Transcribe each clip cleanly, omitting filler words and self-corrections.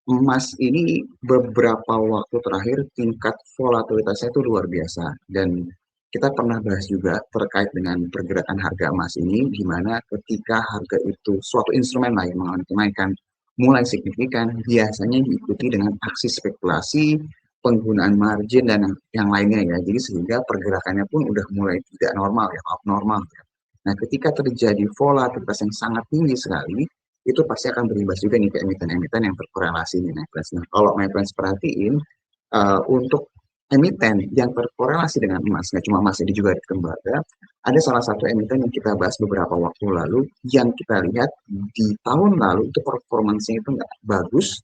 Emas ini beberapa waktu terakhir tingkat volatilitasnya itu luar biasa dan kita pernah bahas juga terkait dengan pergerakan harga emas ini di mana ketika harga itu suatu instrumen lah yang mengalami kenaikan mulai signifikan biasanya diikuti dengan aksi spekulasi, penggunaan margin dan yang lainnya ya. Jadi sehingga pergerakannya pun udah mulai tidak normal ya, abnormal ya. Nah, ketika terjadi volatilitas yang sangat tinggi sekali, itu pasti akan berimbas juga nih ke emiten-emiten yang terkorelasi nih my friends. Nah, kalau my friends perhatiin untuk emiten yang terkorelasi dengan emas, nggak cuma emas, ini juga ada tembaga, ada salah satu emiten yang kita bahas beberapa waktu lalu, yang kita lihat di tahun lalu itu performancenya itu nggak bagus,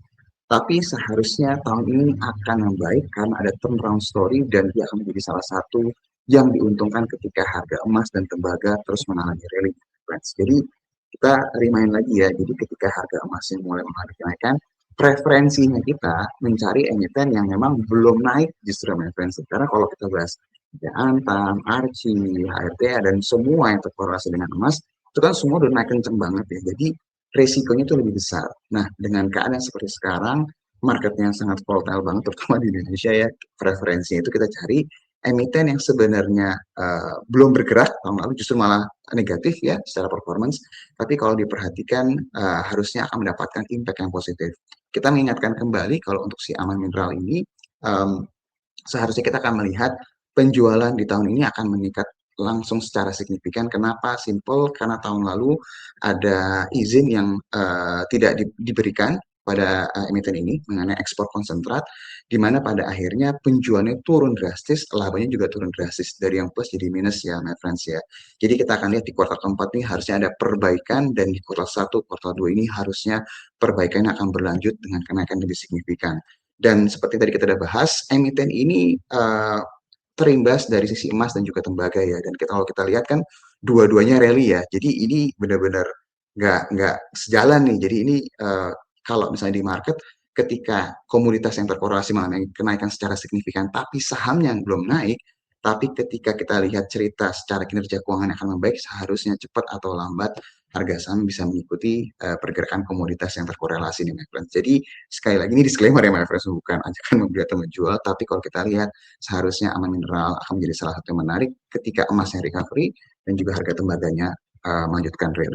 tapi seharusnya tahun ini akan membaik karena ada turnaround story dan dia akan menjadi salah satu yang diuntungkan ketika harga emas dan tembaga terus mengalami rally. Jadi kita remind lagi ya, jadi ketika harga emasnya mulai mengalami kenaikan, preferensinya kita mencari emiten yang memang belum naik justru preferensi. Karena kalau kita bahas ya Antam, Archie, HRTA, dan semua yang terkorelasi dengan emas, itu kan semua udah naik kenceng banget ya. Jadi resikonya itu lebih besar. Nah, dengan keadaan seperti sekarang, marketnya sangat volatile banget, terutama di Indonesia ya, preferensinya itu kita cari emiten yang sebenarnya belum bergerak tahun lalu justru malah negatif ya secara performance, tapi kalau diperhatikan harusnya akan mendapatkan impact yang positif. Kita mengingatkan kembali kalau untuk si Aman Mineral ini um, seharusnya kita akan melihat penjualan di tahun ini akan meningkat langsung secara signifikan. Kenapa? Simple, karena tahun lalu ada izin yang tidak diberikan pada emiten ini mengenai ekspor konsentrat, di mana pada akhirnya penjualannya turun drastis, labanya juga turun drastis dari yang plus jadi minus ya, my friends ya. Jadi kita akan lihat di kuartal keempat ini harusnya ada perbaikan dan di kuartal 1, kuartal 2 ini harusnya perbaikannya akan berlanjut dengan kenaikan lebih signifikan. Dan seperti tadi kita udah bahas, emiten ini terimbas dari sisi emas dan juga tembaga ya. Dan kita, kalau kita lihat kan dua-duanya rally ya. Jadi ini benar-benar nggak sejalan nih. Jadi ini kalau misalnya di market ketika komoditas yang terkorelasi mengalami kenaikan secara signifikan, tapi sahamnya yang belum naik, tapi ketika kita lihat cerita secara kinerja keuangan yang akan membaik, seharusnya cepat atau lambat harga saham bisa mengikuti pergerakan komoditas yang terkorelasi nih, my friends. Jadi sekali lagi ini disclaimer ya, my friends, bukan ajakan membeli atau menjual, tapi kalau kita lihat seharusnya Aman Mineral akan menjadi salah satu yang menarik ketika emasnya recovery dan juga harga tembaganya melanjutkan rally.